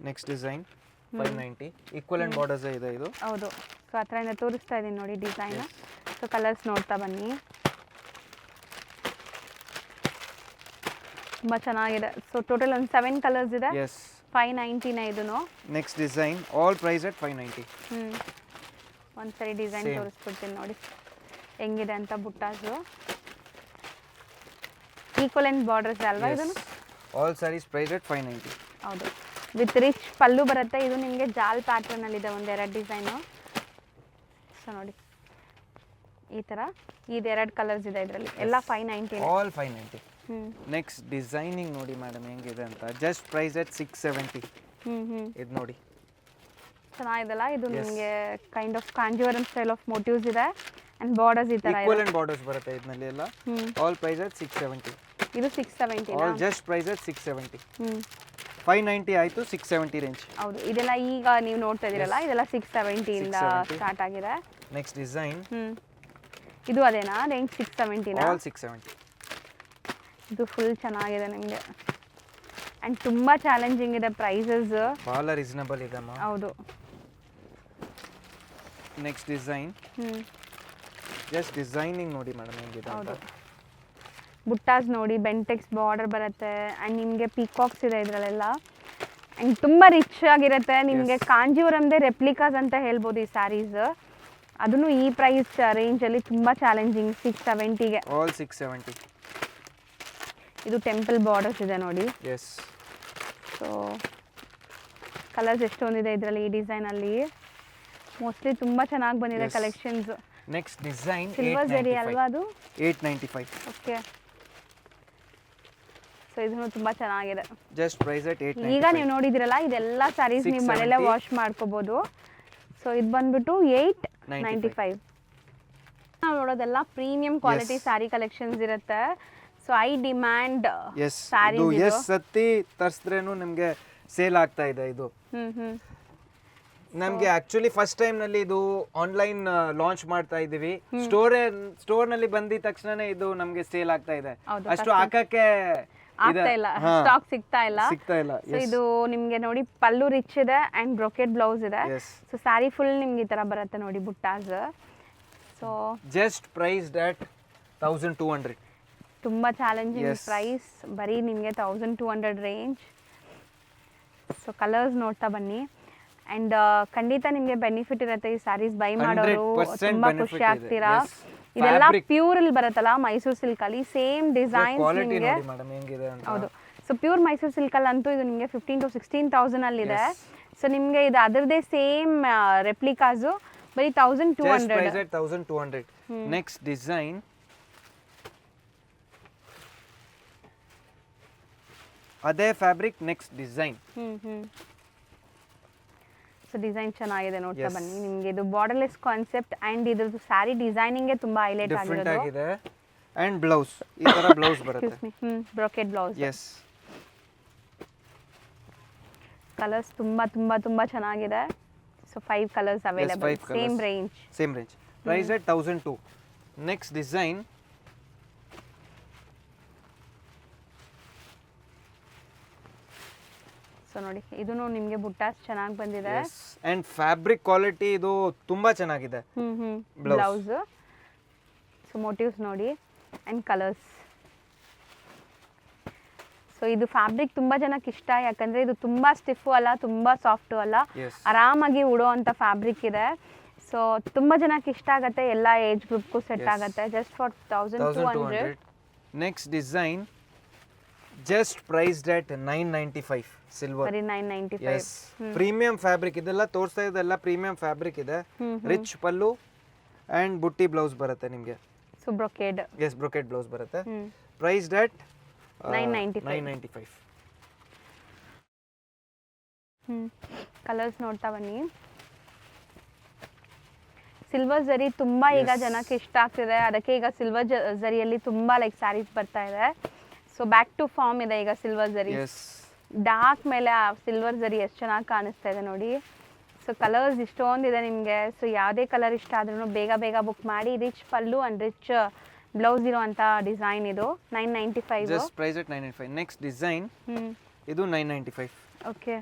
B: Next design 590. ಈಕ್ವಲೆಂಟ್ ಬಾರ್ಡರ್ಸ್ ಇದೆ ಇದು.
A: ಹೌದು. ಸೊ ಹತ್ರದಿಂದ ತೋರಿಸ್ತಾ ಇದ್ದೀನಿ ನೋಡಿ ಡಿಸೈನ್. ಸೊ ಕಲರ್ಸ್ ನೋಡ್ತಾ ಬನ್ನಿ. ತುಂಬ ಚೆನ್ನಾಗಿದೆ. ಸೊ ಟೋಟಲ್ ಒಂದು 7 ಕಲರ್ಸ್ ಇದೆ. 590ನ ಇದನ್ನು.
B: Next design all price at 590.
A: ಒಂದ್ಸರಿ ಡಿಸೈನ್ ತೋರಿಸ್ಬಿಡ್ತೀನಿ ನೋಡಿ ಹೆಂಗಿದೆ ಅಂತ. ಬುಟ್ಟಾಸು ಈಕ್ವಲೆಂಟ್ ಬಾರ್ಡರ್ಸ್ ಅಲ್ವಾ ಇದನ್ನು?
B: All sarees price at 590.
A: ಹೌದು, ವಿತ್ ರಿಚ್ ಪಲ್ಲು ಬರುತ್ತೆ. ಇದು ನಿಮಗೆ ಜಾಲ್ ಪ್ಯಾಟರ್ನಲ್ಲಿದೆ ಒಂದೆರಡು ಡಿಸೈನು. ಸೊ ನೋಡಿ ಈ ಥರ ಇದೆರಡು ಕಲರ್ಸ್ ಇದೆ ಇದರಲ್ಲಿ. ಎಲ್ಲ 590.
B: ಆಲ್ 590. ನೆಕ್ಸ್ಟ್ ಡಿಸೈನಿಂಗ್ ನೋಡಿ ಮೇಡಮ್ ಹೆಂಗಿದೆ ಅಂತ. Just price at 670. ಇದು ನೋಡಿ
A: ಚೆನ್ನಾಗಿದೆಲ್ಲ. ಇದು ನಿಮಗೆ kind of Kanjeevaram style of motifs ಇದೆ. ಆ್ಯಂಡ್ ಬಾರ್ಡರ್ಸ್ ಈ ಥರ ಇದೆ.
B: ಈಕ್ವಲೆಂಟ್ ಬಾರ್ಡರ್ಸ್ ಬರುತ್ತೆ ಇದರಲ್ಲಿ ಎಲ್ಲ. All price at 670.
A: ಇದು 670.
B: All just price at 670. 590 ಆಯಿತು, 670 ರೇಂಜ್.
A: ಹೌದು, ಇದೆಲ್ಲ ಈಗ ನೀವು ನೋಡ್ತಾ ಇದ್ದೀರಲ್ಲ ಇದೆಲ್ಲ 670 ಇಂದ ಸ್ಟಾರ್ಟ್ ಆಗಿದೆ.
B: Next design.
A: ಇದು ಅದೇನಾ ರೇಂಜ್? 670.
B: ಆಲ್ 670.
A: ಇದು ಫುಲ್ ಚೆನ್ನಾಗಿದೆ ನಿಮಗೆ. ಆ್ಯಂಡ್ ತುಂಬ ಚಾಲೆಂಜಿಂಗ್ ಇದೆ. ಪ್ರೈಸಸ್
B: ಭಾಳ ರೀಸನಬಲ್ ಇದೆ ಅಮ್ಮ.
A: ಹೌದು.
B: Next design. ಜಸ್ಟ್ ಡಿಸೈನಿಂಗ್ ನೋಡಿ ಮೇಡಮ್ ಹೆಂಗಿದೆ ಅಂತ.
A: ಬುಟ್ಟಾಸ್ ನೋಡಿ, ಬೆಂಟೆಕ್ಸ್ ಬಾರ್ಡರ್ ಬರುತ್ತೆ. ಆ್ಯಂಡ್ ನಿಮಗೆ ಪೀಕಾಕ್ಸ್ ಇದೆ ಇದರಲ್ಲೆಲ್ಲ. ಆ್ಯಂಡ್ ತುಂಬ ರಿಚ್ ಆಗಿರುತ್ತೆ. ನಿಮಗೆ ಕಾಂಜೀವರಂದೇ ರೆಪ್ಲಿಕಾಸ್ ಅಂತ ಹೇಳ್ಬೋದು ಈ ಸ್ಯಾರೀಸ್. ಅದನ್ನು ಈ ಪ್ರೈಸ್ ರೇಂಜಲ್ಲಿ ತುಂಬ ಚಾಲೆಂಜಿಂಗ್ 670ಗೆ.
B: ಆಲ್ 670.
A: ಇದು ಟೆಂಪಲ್ ಬಾರ್ಡರ್ಸ್ ಇದೆ ನೋಡಿ.
B: ಎಸ್.
A: ಸೊ ಕಲರ್ಸ್ ಎಷ್ಟೊಂದಿದೆ ಇದರಲ್ಲಿ ಈ ಡಿಸೈನಲ್ಲಿ. ಮೋಸ್ಟ್ಲಿ ತುಂಬ ಚೆನ್ನಾಗಿ ಬಂದಿದೆ ಕಲೆಕ್ಷನ್ಸ್.
B: ನೆಕ್ಸ್ಟ್ ಡಿಸೈನ್
A: ಸಿಲ್ವರ್ ಜರಿ ಅಲ್ವಾ ಅದು?
B: 895.
A: ಓಕೆ. ಸೊ ಇದನ್ನು ತುಂಬ ಚೆನ್ನಾಗಿದೆ.
B: Just price at 895.
A: ಈಗ ನೀವು ನೋಡಿದಿರಲ್ಲ ಇದೆಲ್ಲ ಸ್ಯಾರೀಸ್ ನೀವು ಮನೆಯಲ್ಲೇ ವಾಶ್ ಮಾಡ್ಕೋಬೋದು. ಸೊ ಇದು ಬಂದ್ಬಿಟ್ಟು 895. ನಾವು ನೋಡೋದೆಲ್ಲ ಪ್ರೀಮಿಯಂ ಕ್ವಾಲಿಟಿ ಸ್ಯಾರಿ ಕಲೆಕ್ಷನ್ಸ್ ಇರುತ್ತೆ. So I demand sarees.
B: Yes ಸತಿ ತರಿಸಿದ್ರೇನು ನಿಮಗೆ ಸೇಲ್ ಆಗ್ತಾ ಇದೆ ಇದು. ನಮಗೆ ಆಕ್ಚುಲಿ ಫಸ್ಟ್ ಟೈಮ್ ನಲ್ಲಿ ಇದು ಆನ್ಲೈನ್ ಲಾಂಚ್ ಮಾಡ್ತಾ ಇದೀವಿ. ಸ್ಟೋರ್ ನಲ್ಲಿ ಬಂದಿದ ತಕ್ಷಣನೇ ಇದು ನಮಗೆ ಸೇಲ್ ಆಗ್ತಾ ಇದೆ. ಅಷ್ಟು ಹಾಕಕ್ಕೆ
A: ಆಗ್ತಾ ಇಲ್ಲ, ಸ್ಟಾಕ್ ಸಿಗ್ತಾ ಇಲ್ಲ.
B: ಸೊ
A: ಇದು ನಿಮ್ಗೆ ನೋಡಿ ಪಲ್ಲು ರಿಚ್ ಇದೆ ಅಂಡ್ ಬ್ರೊಕೆಟ್ ಬ್ಲೌಸ್ ಇದೆ. ಸೊ ಸ್ಯಾರಿ ಫುಲ್ ನಿಮ್ಗೆ ಈ ತರ ಬರುತ್ತೆ ನೋಡಿ buttas. So
B: just price that 1200.
A: ತುಂಬಾ ಚಾಲೆಂಜಿಂಗ್ ಪ್ರೈಸ್. ಬರೀ ನಿಮಗೆ 1200 ರೇಂಜ್. ಸೊ ಕಲರ್ಸ್ ನೋಡ್ತಾ ಬನ್ನಿ. ಅಂಡ್ ಖಂಡಿತ ನಿಮಗೆ ಬೆನಿಫಿಟ್ ಇರುತ್ತೆ ಈ ಸ್ಯಾರೀಸ್ ಬೈ ಮಾಡೋರು. ತುಂಬಾ ಖುಷಿ ಆಗ್ತೀರಾ. ಇದೆಲ್ಲ ಪ್ಯೂರ್ ಅಲ್ಲಿ ಬರುತ್ತಲ್ಲ ಮೈಸೂರು ಸಿಲ್ಕ್ ಅಲ್ಲಿ ಸೇಮ್ ಡಿಸೈನ್ಸ್ ನಿಮಗೆ. ಹೌದು, ಸೊ ಪ್ಯೂರ್ ಮೈಸೂರು ಸಿಲ್ಕಲ್ಲಿ ಅಂತೂ ಇದು ನಿಮಗೆ 15,000 to 16,000 ಅಲ್ಲಿದೆ. ಸೊ ನಿಮಗೆ ಇದು ಅದರದೇ ಸೇಮ್ ರೆಪ್ಲಿಕಾಸು ಬರೀ 1,200.
B: ಪ್ರೈಸ್ ಎಟ್ 1,200. ನೆಕ್ಸ್ಟ್ ಡಿಸೈನ್ ಅದೇ fabric, next design.
A: So design ಚೆನ್ನಾಗಿದೆ, ನೋಡ್ತಾ ಬನ್ನಿ. ನಿಮಗೆ ಇದು ಬಾರ್ಡರ್ಲೆಸ್ ಕಾನ್ಸೆಪ್ಟ್ ಅಂಡ್ ಇದ್ರದ್ದು ಸ್ಯಾರಿ ಡಿಸೈನಿಂಗ್ ತುಂಬಾ ಹೈಲೈಟ್
B: ಡಿಫರೆಂಟ್
A: ಆಗಿರೋದು.
B: ಆಗಿದೆ. ಅಂಡ್ ಬ್ಲೌಸ್ ಈ ತರ ಬ್ಲೌಸ್ ಬರುತ್ತೆ.
A: Brocade blouse.
B: ಎಸ್,
A: ಕಲರ್ಸ್ ತುಂಬಾ ತುಂಬಾ ತುಂಬಾ ಚೆನ್ನಾಗಿದೆ. So 5 colours available, same range.
B: Price at 1,002. Next design
A: so ನೋಡಿ, ಇದೂ ನಿಮಗೆ ಬುಟ್ಟಾಸ್ ಚೆನ್ನಾಗಿ ಬಂದಿದೆ.
B: ಅಂಡ್ ಫ್ಯಾಬ್ರಿಕ್ ಕ್ವಾಲಿಟಿ ಇದು ತುಂಬಾ ಚೆನ್ನಾಗಿದೆ.
A: ಬ್ಲೌಸ್. ಸೊ ಮೋಟಿವ್ಸ್ ನೋಡಿ ಅಂಡ್ ಕಲರ್ಸ್. ಸೊ ಇದು ಫ್ಯಾಬ್ರಿಕ್ ತುಂಬಾ ಜನಕ್ಕೆ ಇಷ್ಟ, ಯಾಕಂದ್ರೆ ಇದು ತುಂಬಾ ಸ್ಟಿಫ್ ಅಲ್ಲ, ತುಂಬಾ ಸಾಫ್ಟ್ ಅಲ್ಲ, ಆರಾಮಾಗಿ ಉಡೋವಂಥ ಫ್ಯಾಬ್ರಿಕ್ ಇದೆ. ಸೊ ತುಂಬಾ ಜನಕ್ಕೆ ಇಷ್ಟ ಆಗುತ್ತೆ, ಎಲ್ಲ ಏಜ್ ಗ್ರೂಪ್ಗೂ ಸೆಟ್ ಆಗುತ್ತೆ. Just for 1,200.
B: Next design just priced at 995 silver.
A: ಬರೀ 995.
B: ಪ್ರೀಮಿಯಂ ಫ್ಯಾಬ್ರಿಕ್ ಇದೆಲ್ಲ ತೋರಿಸ್ತಾ ಇದೆಲ್ಲ ಪ್ರೀಮಿಯಂ ಫ್ಯಾಬ್ರಿಕ್ ಇದೆ. Rich pallu and butti blouse ಬರುತ್ತೆ ನಿಮಗೆ.
A: So brocade.
B: Yes, brocade blouse ಬರುತ್ತೆ. Priced at 995.
A: ಕಲರ್ಸ್ ನೋಡ್ತಾ ಬನ್ನಿ. ಸಿಲ್ವರ್ ಜರಿ ತುಂಬಾ ಈಗ ಜನಕ್ಕೆ ಇಷ್ಟ ಆಗ್ತಿದೆ, ಅದಕ್ಕೆ ಈಗ ಸಿಲ್ವರ್ ಜರಿಯಲ್ಲಿ ತುಂಬಾ ಲೈಕ್ ಸ್ಯಾರೀಸ್ ಬರ್ತಾ ಇದೆ. ಸೊ ಬ್ಯಾಕ್ ಟು ಫಾರ್ಮ್ ಇದೆ ಈಗ ಸಿಲ್ವರ್ ಜರಿ. ಡಾರ್ಕ್ ಮೇಲೆ ಆ ಸಿಲ್ವರ್ ಜರಿ ಎಷ್ಟು ಚೆನ್ನಾಗಿ ಕಾಣಿಸ್ತಾ ಇದೆ ನೋಡಿ. ಸೊ ಕಲರ್ಸ್ ಇಷ್ಟೊಂದಿದೆ ನಿಮಗೆ. ಸೊ ಯಾವುದೇ ಕಲರ್ ಇಷ್ಟ ಆದ್ರೂ ಬೇಗ ಬೇಗ ಬುಕ್ ಮಾಡಿ. Rich pallu and rich blouse ಇರುವಂತ ಡಿಸೈನ್ ಇದು. 995.
B: Just price at 995. Next design ಇದು 995.
A: ಓಕೆ.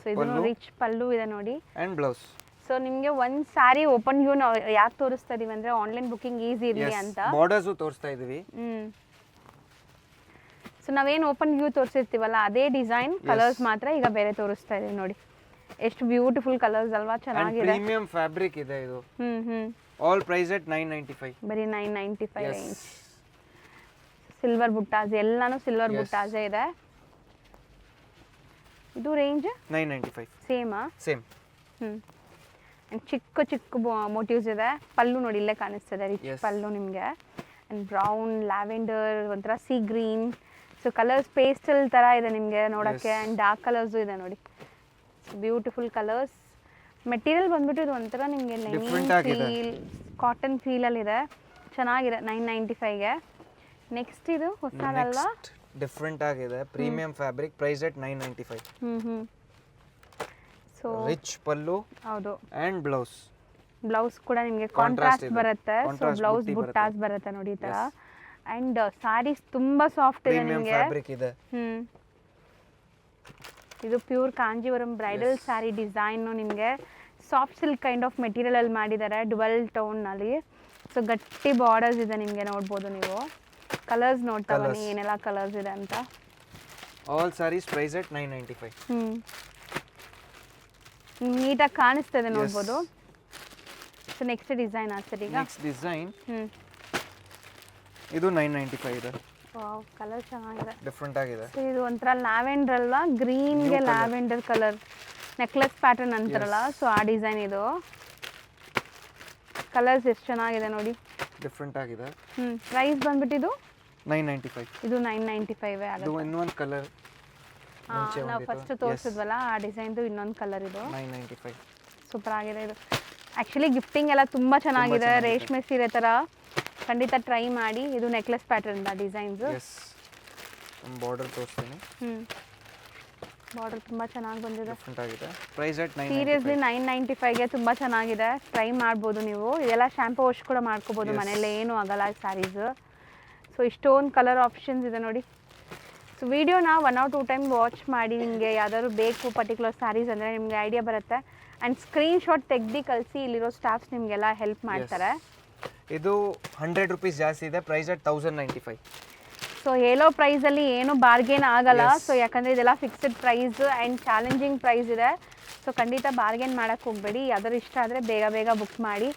A: ಸೊ ಇದು ರಿಚ್ ಪಲ್ಲು ಇದೆ ನೋಡಿ
B: ಅಂಡ್ ಬ್ಲೌಸ್.
A: ಸೊ ನಿಮಗೆ ಒಂದು ಸ್ಯಾರಿ ಓಪನ್ ವ್ಯೂ ನಾವು ಯಾಕೆ ತೋರಿಸ್ತಾ ಇದೀವಿ ಅಂದ್ರೆ ಆನ್ಲೈನ್ ಬುಕಿಂಗ್ ಈಸಿ ಇರಲಿ ಅಂತ.
B: ಬಾರ್ಡರ್ಸ್ ತೋರಿಸ್ತಾ ಇದೀವಿ.
A: ಸೊ ನಾವೇನು ಓಪನ್ ವ್ಯೂ ತೋರಿಸಿರ್ತೀವಲ್ಲ ಅದೇ ಡಿಸೈನ್, ಕಲರ್ಸ್ ಮಾತ್ರ ಈಗ ಬೇರೆ ತೋರಿಸ್ತಾ ಇದೀವಿ ನೋಡಿ. ಎಷ್ಟು ಬ್ಯೂಟಿಫುಲ್ ಕಲರ್ಸ್ ಅಲ್ವಾ, ಚೆನ್ನಾಗಿದೆ.
B: ಪ್ರೀಮಿಯಂ ಫ್ಯಾಬ್ರಿಕ್ ಇದೆ ಇದು. All price at 995.
A: ಬರೀ 995 ರೇಂಜ್. ಸಿಲ್ವರ್ ಬುಟ್ಟಾಸ್, ಎಲ್ಲಾನು ಸಿಲ್ವರ್ ಬುಟ್ಟಾಸೇ ಇದೆ. ಇದು ರೇಂಜ್
B: 995.
A: ಸೇಮಾ?
B: ಸೇಮ್.
A: ಅಂಡ್ ಚಿಕ್ಕ ಚಿಕ್ಕ ಮೋಟಿವ್ಸ್ ಇದೆ. ಪಲ್ಲು ನೋಡಿ ಇಲ್ಲೇ ಕಾಣಿಸ್ತದೆ, ರಿಚ್ ಪಲ್ಲು ನಿಮಗೆ. ಅಂಡ್ ಬ್ರೌನ್, ಲ್ಯಾವೆಂಡರ್, ಒಂಥರ C green. So colours pastel ಥರ ಇದೆ ನಿಮಗೆ ನೋಡೋಕ್ಕೆ. ಆ್ಯಂಡ್ ಡಾರ್ಕ್ ಕಲರ್ಸು ಇದೆ ನೋಡಿ. Beautiful colours. ಮೆಟೀರಿಯಲ್ ಬಂದ್ಬಿಟ್ಟು ಇದು ಒಂಥರ ನಿಮಗೆ ಫೀಲ್, ಕಾಟನ್ ಫೀಲಲ್ಲಿದೆ, ಚೆನ್ನಾಗಿದೆ. 995ಗೆ. ನೆಕ್ಸ್ಟ್ ಇದು ಹೊಸದಲ್ವಾ,
B: ಡಿಫ್ರೆಂಟ್ ಆಗಿದೆ. Premium fabric. Price at 995.
A: So
B: rich pallu.
A: ಹೌದು.
B: And blouse.
A: ಬ್ಲೌಸ್ ಕೂಡ ನಿಮಗೆ ಕಾಂಟ್ರಾಸ್ಟ್ ಬರುತ್ತೆ. ಸೊ ಬ್ಲೌಸ್ ಬುಟ್ಟಾಸ್ ಬರುತ್ತೆ ನೋಡಿ ಈ ತರ. ಅಂಡ್ ಸಾರೀಸ್ ತುಂಬಾ ಸಾಫ್ಟ್ ಇದೆ ನಿಮಗೆ.
B: ಫ್ಯಾಬ್ರಿಕ್ ಇದೆ.
A: ಇದು pure Kanjeevaram bridal sari design. ನಿಮಗೆ soft silk kind of material ಅಲ್ಲಿ ಮಾಡಿದ್ದಾರೆ, ಡುವೆಲ್ ಟೋನ್ ನಲ್ಲಿ. ಸೊ ಗಟ್ಟಿ ಬಾರ್ಡರ್ಸ್ ಇದೆ ನಿಮಗೆ, ನೋಡ್ಬೋದು ನೀವು. ಕಲರ್ಸ್ ನೋಡ್ತಾ ಬನ್ನಿ ಏನೆಲ್ಲ ಕಲರ್ಸ್ ಇದೆ ಅಂತ.
B: All saris price at 995.
A: ನೀಟಾಗಿ ಕಾಣಿಸ್ತದೆ, ನೋಡ್ಬೋದು. ಸೊ ನೆಕ್ಸ್ಟ್ ಡಿಸೈನ್ ಸರ್ ಈಗ.
B: ನೆಕ್ಸ್ಟ್ ಡಿಸೈನ್ ಇದು 995 ಇದೆ.
A: ವಾವ್, ಕಲರ್ ಚೆನ್ನಾಗಿದೆ,
B: ಡಿಫರೆಂಟ್ ಆಗಿದೆ.
A: ಸೊ ಇದು ಒಂಥರ ಲ್ಯಾವೆಂಡರ್ ಅಲ್ವಾ, ಗ್ರೀನ್ಗೆ ಲ್ಯಾವೆಂಡರ್ ಕಲರ್ ನೆಕ್ಲೆಸ್ ಪ್ಯಾಟರ್ನ್ ಅಂತಾರಲ್ಲ, ಸೊ ಆ ಡಿಸೈನ್ ಇದು. ಕಲರ್ಸ್ ಎಷ್ಟು ಚೆನ್ನಾಗಿದೆ ನೋಡಿ,
B: ಡಿಫರೆಂಟ್ ಆಗಿದೆ.
A: ಪ್ರೈಸ್ ಬಂದ್ಬಿಟ್ಟು ಇದು
B: 995.
A: ಇದು 995 ಆಗುತ್ತೆ.
B: ಇದು ಇನ್ನೊಂದು ಕಲರ್
A: ನಾವು ಫಸ್ಟ್ ತೋರಿಸಿದ್ವಲ್ಲ ಆ ಡಿಸೈನ್ದು ಇನ್ನೊಂದು ಕಲರ್ ಇದು.
B: 995.
A: ಸೂಪರ್ ಆಗಿದೆ ಇದು. ಆ್ಯಕ್ಚುಲಿ ಗಿಫ್ಟಿಂಗ್ ಎಲ್ಲ ತುಂಬ ಚೆನ್ನಾಗಿದೆ, ರೇಷ್ಮೆ ಸೀರೆ ಥರ. ಖಂಡಿತ ಟ್ರೈ ಮಾಡಿ. ಇದು ನೆಕ್ಲೆಸ್ ಪ್ಯಾಟರ್ನ್ ಡಿಸೈನ್ಸ್.
B: ಬಾರ್ಡರ್ ತೋರಿಸ್ತೀನಿ.
A: ಬಾರ್ಡರ್ ತುಂಬ ಚೆನ್ನಾಗಿ ಬಂದಿದೆ,
B: ಡಿಫರೆಂಟ್ ಆಗಿದೆ. Price at 995.
A: ಸೀರಿಯಸ್ಲಿ 995ಗೆ ತುಂಬ ಚೆನ್ನಾಗಿದೆ. ಟ್ರೈ ಮಾಡ್ಬೋದು ನೀವು. ಇದೆಲ್ಲ ಶಾಂಪೂ ವಾಶ್ ಕೂಡ ಮಾಡ್ಕೋಬೋದು ಮನೇಲಿ, ಏನೂ ಆಗಲ್ಲ ಸ್ಯಾರೀಸ್. ಸೊ ಇಷ್ಟೊಂದು ಕಲರ್ ಆಪ್ಷನ್ಸ್ ಇದೆ ನೋಡಿ. ಸೊ ವಿಡಿಯೋನ 1 or 2 ಟೈಮ್ ವಾಚ್ ಮಾಡಿ, ನಿಮಗೆ ಯಾವ್ದಾದ್ರು ಬೇಕು ಪರ್ಟಿಕ್ಯುಲರ್ ಸ್ಯಾರೀಸ್ ಅಂದರೆ ನಿಮಗೆ ಐಡಿಯಾ ಬರುತ್ತೆ. ಆ್ಯಂಡ್ ಸ್ಕ್ರೀನ್ಶಾಟ್ ತೆಗ್ದು ಕಳಿಸಿ, ಇಲ್ಲಿರೋ ಸ್ಟಾಫ್ಸ್ ನಿಮಗೆಲ್ಲ ಹೆಲ್ಪ್ ಮಾಡ್ತಾರೆ.
B: ಇದು 100 ರೂಪೀಸ್ ಜಾಸ್ತಿ ಇದೆ. Price at 1095.
A: ಸೊ ಹೇಳೋ ಪ್ರೈಸಲ್ಲಿ ಏನು ಬಾರ್ಗೇನ್ ಆಗಲ್ಲ. ಸೊ ಯಾಕಂದರೆ ಇದೆಲ್ಲ fixed price and challenging price ಇದೆ. ಸೊ ಖಂಡಿತ ಬಾರ್ಗೇನ್ ಮಾಡೋಕ್ಕೆ ಹೋಗಬೇಡಿ. ಯಾವ್ದಾದ್ರು ಇಷ್ಟ ಆದರೆ ಬೇಗ ಬೇಗ ಬುಕ್ ಮಾಡಿ.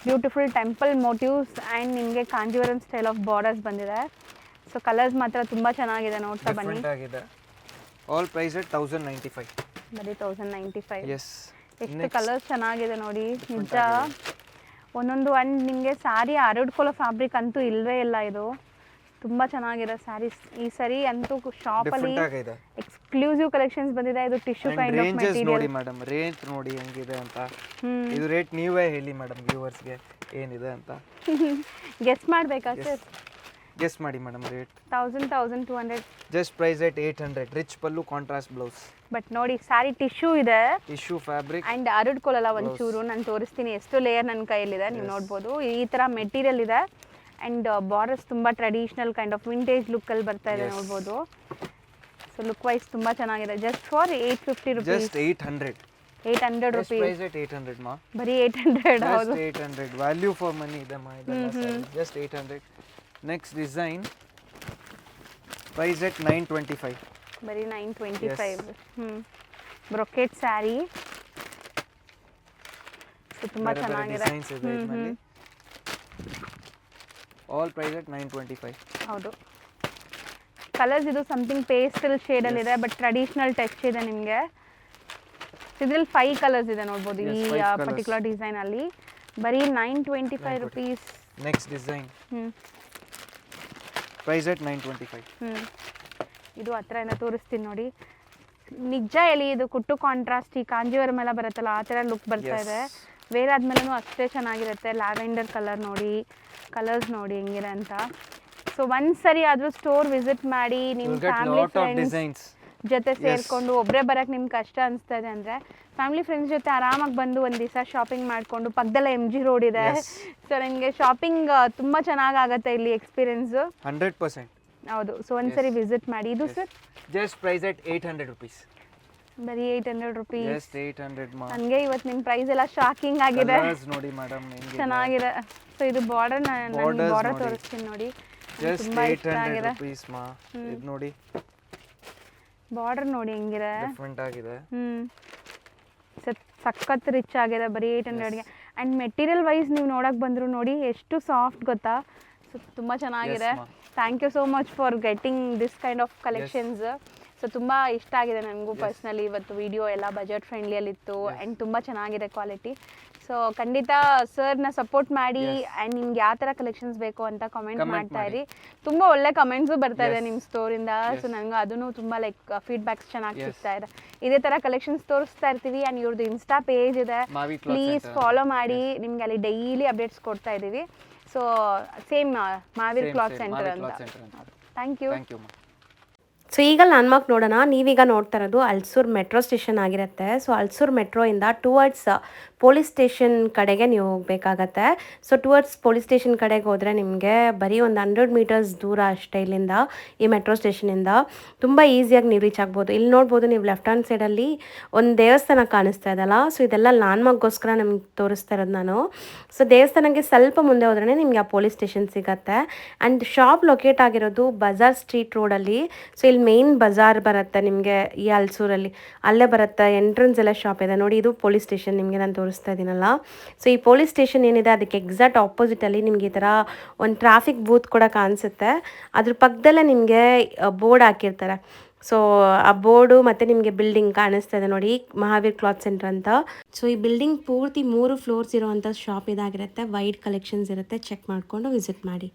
A: ಬ್ಯೂಟಿಫುಲ್ ಟೆಂಪಲ್ ಮೋಟಿವ್ಸ್ ಆ್ಯಂಡ್ ನಿಮಗೆ ಕಾಂಜೀವರಂ ಸ್ಟೈಲ್ ಆಫ್ ಬಾರ್ಡರ್ಸ್ ಬಂದಿದೆ. ಸೊ ಕಲರ್ಸ್ ಮಾತ್ರ ತುಂಬ ಚೆನ್ನಾಗಿದೆ, ನೋಡ್ತಾ ಬನ್ನಿ.
B: ಡಿಫ್ರೆಂಟ್ ಆಗಿದೆ. ಆಲ್ ಪ್ರೈಸ್ ಎಟ್ 1095.
A: ಬರೀ 1095.
B: ಎಸ್.
A: ಎಷ್ಟು ಕಲರ್ಸ್ ಚೆನ್ನಾಗಿದೆ ನೋಡಿ, ನಿಜ ಒಂದೊಂದು ಅಂಡ್ ನಿಮಗೆ ಸ್ಯಾರಿ ಹರಡ್ಕೊಳ್ಳೋ ಫ್ಯಾಬ್ರಿಕ್ ಅಂತೂ ಇಲ್ಲವೇ ಇಲ್ಲ. ಇದು ತುಂಬ ಚೆನ್ನಾಗಿದೆ ಸ್ಯಾರೀಸ್. ಈ ಸರಿ ಅಂತೂ ಶಾಪಲ್ಲಿ ಎಕ್ಸ್ಕ್ಲೂಸಿವ್ ಕಲೆಕ್ಷನ್ಸ್ ಬಂದಿದೆ. ಇದು ಟಿಶ್ಯೂ ಕೈಂಡ್ ಆಫ್ ಮೆಟೀರಿಯಲ್
B: ನೋಡಿ ಮೇಡಮ್. ರೇಟ್ ನೋಡಿ ಹೆಂಗಿದೆ ಅಂತ. ಇದು ರೇಟ್ ನೀವೇ ಹೇಳಿ ಮೇಡಮ್ ವ್ಯೂವರ್ಸ್ಗೆ ಏನಿದೆ ಅಂತ.
A: ಗೆಸ್ ಮಾಡಬೇಕಾ ಸರ್?
B: ಗೆಸ್ ಮಾಡಿ madam. Rate
A: 1200.
B: Just price at 800. Rich pallu, contrast blouse.
A: But ನೋಡಿ ಸ್ಯಾರಿ ಟಿಶ್ಯೂ ಇದೆ,
B: ಟಿಶ್ಯೂ ಫ್ಯಾಬ್ರಿಕ್
A: ಅಂಡ್ ಹರಡ್ಕೊಳ್ಳಲ್ಲ ಒಂಚೂರು. ನಾನು ತೋರಿಸ್ತೀನಿ ಎಷ್ಟು ಲೇಯರ್ ನನ್ನ ಕೈಯಲ್ಲಿದೆ, ನೀವು ನೋಡ್ಬೋದು. ಈ ಥರ ಮೆಟೀರಿಯಲ್ ಇದೆ ಆ್ಯಂಡ್ ಬಾರ್ಡರ್ಸ್ ತುಂಬ ಟ್ರೆಡಿಷ್ನಲ್ ಕೈಂಡ್ ಆಫ್ ವಿಂಟೇಜ್ ಲುಕ್ಕಲ್ಲಿ ಬರ್ತಾ ಇದೆ, ನೋಡ್ಬೋದು. ಸೊ ಲುಕ್ ವೈಸ್ ತುಂಬ ಚೆನ್ನಾಗಿದೆ. Just for 850 rupees.
B: Just 800.
A: 800 rupees.
B: Price at 800 ಮಾ.
A: ಬರೀ 800. ಹೌದು,
B: 800. ವ್ಯಾಲ್ಯೂ ಫಾರ್ ಮನಿ ಇದೆ ಮಾ. ಜಸ್ಟ್ 800. ನೆಕ್ಸ್ಟ್ ಡಿಸೈನ್ ಪ್ರೈಸ್ ಎಟ್ 925.
A: ಬರೀ 925. ಬ್ರೊಕೆಟ್ ಸ್ಯಾರಿ. ಸೊ ತುಂಬ ಚೆನ್ನಾಗಿದೆ.
B: ಡಿಸೈನ್ಸ್ ಇದೆ ಇದರಲ್ಲಿ. ಆಲ್ ಪ್ರೈಸ್ ಎಟ್ 925.
A: ಹೌದು. ಕಲರ್ಸ್ ಇದು ಸಮಥಿಂಗ್ ಪೇಸ್ಟಲ್ ಶೇಡಲ್ಲಿ ಇದೆ, ಬಟ್ ಟ್ರೆಡಿಷನಲ್ ಟಚ್ ಇದೆ ನಿಮಗೆ. ಇದರಲ್ಲಿ 5 ಕಲರ್ಸ್ ಇದೆ, ನೋಡ್ಬೋದು ಈ ಪರ್ಟಿಕ್ಯುಲರ್ ಡಿಸೈನಲ್ಲಿ. ಬರೀ 925 ರುಪೀಸ್.
B: ನೆಕ್ಸ್ಟ್ ಡಿಸೈನ್ ಪ್ರೈಸ್ ಎಟ್ 925.
A: ಇದು ಹತ್ರದಿಂದ ತೋರಿಸ್ತೀನಿ ನೋಡಿ. ನಿಜ ಹೇಳಿ ಇದು ಕುಟ್ಟು ಕಾಂಟ್ರಾಸ್ಟ್ ಈ ಕಾಂಜೀವರಂ ಎಲ್ಲ ಬರುತ್ತಲ್ಲ ಆ ಥರ ಲುಕ್ ಬರ್ತಾ ಇದೆ. ವೇರ್ ಆದ್ಮೇಲೂ ಅಷ್ಟೇ ಚೆನ್ನಾಗಿರುತ್ತೆ. ಲ್ಯಾವೆಂಡರ್ ಕಲರ್ ನೋಡಿ, ಕಲರ್ಸ್ ನೋಡಿ ಹೆಂಗಿದೆ ಅಂತ. ಸೊ ಒಂದ್ಸರಿ ಆದರೂ ಸ್ಟೋರ್ ವಿಸಿಟ್ ಮಾಡಿ ನಿಮ್ಮ ಫ್ಯಾಮಿಲಿ ಫ್ರೆಂಡ್ಸ್ ಜೊತೆ ಸೇರಿಕೊಂಡು. ಒಬ್ಬರೇ ಬರೋಕ್ಕೆ ನಿಮ್ಗೆ ಕಷ್ಟ ಅನಿಸ್ತಾ ಇದೆ ಅಂದರೆ ಫ್ಯಾಮಿಲಿ ಫ್ರೆಂಡ್ಸ್ ಜೊತೆ ಆರಾಮಾಗಿ ಬಂದು ಒಂದು ದಿವಸ ಶಾಪಿಂಗ್ ಮಾಡಿಕೊಂಡು. ಪಕ್ಕದಲ್ಲೇ MG ರೋಡ್ ಇದೆ. ಸೊ ನಿಮಗೆ ಶಾಪಿಂಗ್ ತುಂಬ ಚೆನ್ನಾಗಾಗತ್ತೆ ಇಲ್ಲಿ ಎಕ್ಸ್ಪೀರಿಯನ್ಸು.
B: 100%.
A: ಹೌದು. ಸೊ ಒಂದ್ಸರಿ ವಿಸಿಟ್ ಮಾಡಿ. ಇದು sir
B: just price at 800 rupees.
A: ಬರೀ 800 ರುಪೀಸ್.
B: ಜಸ್ಟ್ 800 ಮಾ.
A: ನನಗೆ ಇವತ್ತು ನಿಮ್ಮ ಪ್ರೈಸ್ ಎಲ್ಲ ಶಾಕಿಂಗ್ ಆಗಿದೆ.
B: ನೋಡಿ ಮೇಡಮ್
A: ಚೆನ್ನಾಗಿದೆ. ಸೊ ಇದು ಬಾರ್ಡರ್ ಬಾರ್ಡರ್ ತೋರಿಸ್ತೀನಿ ನೋಡಿ.
B: ಜಸ್ಟ್ 800 ರುಪೀಸ್ ಮಾ. ಇದು ನೋಡಿ
A: ಬಾರ್ಡರ್ ನೋಡಿ ಹೆಂಗಿದೆ,
B: ಡಿಫರೆಂಟ್ ಆಗಿದೆ.
A: ಸಖತ್ ರಿಚ್ ಆಗಿದೆ ಬರೀ 800ಗೆ. ಆ್ಯಂಡ್ ಮೆಟೀರಿಯಲ್ ವೈಸ್ ನೀವು ನೋಡೋಕೆ ಬಂದರು ನೋಡಿ ಎಷ್ಟು ಸಾಫ್ಟ್ ಗೊತ್ತಾ. ಸೊ ತುಂಬ ಚೆನ್ನಾಗಿದೆ. Thank you so much for getting this kind of collections. So ತುಂಬ ಇಷ್ಟ ಆಗಿದೆ ನನಗೂ ಪರ್ಸ್ನಲಿ. ಇವತ್ತು ವಿಡಿಯೋ ಎಲ್ಲ ಬಜೆಟ್ ಫ್ರೆಂಡ್ಲಿಯಲ್ಲಿತ್ತು ಆ್ಯಂಡ್ ತುಂಬ ಚೆನ್ನಾಗಿದೆ ಕ್ವಾಲಿಟಿ. ಸೊ ಖಂಡಿತ ಸರ್ನ ಸಪೋರ್ಟ್ ಮಾಡಿ ಆ್ಯಂಡ್ ನಿಮ್ಗೆ ಯಾವ ಥರ ಕಲೆಕ್ಷನ್ಸ್ ಬೇಕು ಅಂತ ಕಮೆಂಟ್ ಮಾಡ್ತಾ ಇರಿ. ತುಂಬ ಒಳ್ಳೆ ಕಮೆಂಟ್ಸು ಬರ್ತಾ ಇದೆ ನಿಮ್ಮ ಸ್ಟೋರಿಂದ. ಸೊ ನನಗೆ ಅದೂ ತುಂಬ ಲೈಕ್ ಫೀಡ್ಬ್ಯಾಕ್ಸ್ ಚೆನ್ನಾಗಿ ಸಿಗ್ತಾ ಇದೆ. ಇದೇ ಥರ ಕಲೆಕ್ಷನ್ಸ್ ತೋರಿಸ್ತಾ ಇರ್ತೀವಿ. ಆ್ಯಂಡ್ ಇವ್ರದ್ದು ಇನ್ಸ್ಟಾ ಪೇಜ್ ಇದೆ, ಪ್ಲೀಸ್ ಫಾಲೋ ಮಾಡಿ. ನಿಮ್ಗೆ ಅಲ್ಲಿ ಡೈಲಿ ಅಪ್ಡೇಟ್ಸ್ ಕೊಡ್ತಾ ಇದ್ದೀವಿ. So same Mahavir cloth centre ಅಂತ. Thank you.
C: ಸೊ ಈಗ ಲ್ಯಾಂಡ್ಮಾರ್ಕ್ ನೋಡೋಣ. ನೀವೀಗ ನೋಡ್ತಾ ಇರೋದು ಅಲ್ಸೂರ್ ಮೆಟ್ರೋ ಸ್ಟೇಷನ್ ಆಗಿರುತ್ತೆ. ಸೊ ಅಲ್ಸೂರ್ ಮೆಟ್ರೋಯಿಂದ ಟುವರ್ಡ್ಸ್ ಪೊಲೀಸ್ ಸ್ಟೇಷನ್ ಕಡೆಗೆ ನೀವು ಹೋಗಬೇಕಾಗತ್ತೆ. ಸೊ ಟುವರ್ಡ್ಸ್ ಪೊಲೀಸ್ ಸ್ಟೇಷನ್ ಕಡೆಗೆ ಹೋದರೆ ನಿಮಗೆ ಬರೀ ಒಂದು 100 ಮೀಟರ್ಸ್ ದೂರ ಅಷ್ಟೇ ಇಲ್ಲಿಂದ, ಈ ಮೆಟ್ರೋ ಸ್ಟೇಷನಿಂದ. ತುಂಬ ಈಸಿಯಾಗಿ ನೀವು ರೀಚ್ ಆಗ್ಬೋದು. ಇಲ್ಲಿ ನೋಡ್ಬೋದು ನೀವು ಲೆಫ್ಟ್ ಹ್ಯಾಂಡ್ ಸೈಡಲ್ಲಿ ಒಂದು ದೇವಸ್ಥಾನ ಕಾಣಿಸ್ತಾ ಇದಲ್ಲ. ಸೊ ಇದೆಲ್ಲ ಲ್ಯಾಂಡ್ಮಾರ್ಕ್ಗೋಸ್ಕರ ನಿಮ್ಗೆ ತೋರಿಸ್ತಾ ಇರೋದು ನಾನು. ಸೊ ದೇವಸ್ಥಾನಕ್ಕೆ ಸ್ವಲ್ಪ ಮುಂದೆ ಹೋದ್ರೇ ನಿಮಗೆ ಆ ಪೊಲೀಸ್ ಸ್ಟೇಷನ್ ಸಿಗುತ್ತೆ. ಆ್ಯಂಡ್ ಶಾಪ್ ಲೊಕೇಟ್ ಆಗಿರೋದು ಬಜಾರ್ ಸ್ಟ್ರೀಟ್ ರೋಡಲ್ಲಿ. ಸೊ ಇಲ್ಲಿ ಮೇನ್ ಬಜಾರ್ ಬರುತ್ತೆ ನಿಮಗೆ ಈ ಅಲ್ಸೂರಲ್ಲಿ, ಅಲ್ಲೇ ಬರುತ್ತೆ. ಎಂಟ್ರೆನ್ಸ್ ಎಲ್ಲ ಶಾಪ್ ಇದೆ ನೋಡಿ. ಇದು ಪೊಲೀಸ್ ಸ್ಟೇಷನ್ ನಿಮಗೆ ನಾನು ತೋರಿಸ್ತಾ ಇದ್ದೀನಲ್ಲ. ಸೊ ಈ ಪೊಲೀಸ್ ಸ್ಟೇಷನ್ ಏನಿದೆ ಅದಕ್ಕೆ ಎಕ್ಸಾಕ್ಟ್ ಆಪೋಸಿಟಲ್ಲಿ ನಿಮಗೆ ಈ ಥರ ಒಂದು ಟ್ರಾಫಿಕ್ ಬೂತ್ ಕೂಡ ಕಾಣಿಸುತ್ತೆ. ಅದ್ರ ಪಕ್ಕದಲ್ಲೇ ನಿಮಗೆ ಬೋರ್ಡ್ ಹಾಕಿರ್ತಾರೆ. ಸೊ ಆ ಬೋರ್ಡು ಮತ್ತು ನಿಮಗೆ ಬಿಲ್ಡಿಂಗ್ ಕಾಣಿಸ್ತಾ ಇದೆ ನೋಡಿ, ಮಹಾವೀರ್ ಕ್ಲಾತ್ ಸೆಂಟರ್ ಅಂತ. ಸೊ ಈ ಬಿಲ್ಡಿಂಗ್ ಪೂರ್ತಿ 3 ಫ್ಲೋರ್ಸ್ ಇರುವಂಥ ಶಾಪ್ ಇದಾಗಿರುತ್ತೆ. ವೈಡ್ ಕಲೆಕ್ಷನ್ಸ್ ಇರುತ್ತೆ, ಚೆಕ್ ಮಾಡಿಕೊಂಡು ವಿಸಿಟ್ ಮಾಡಿ.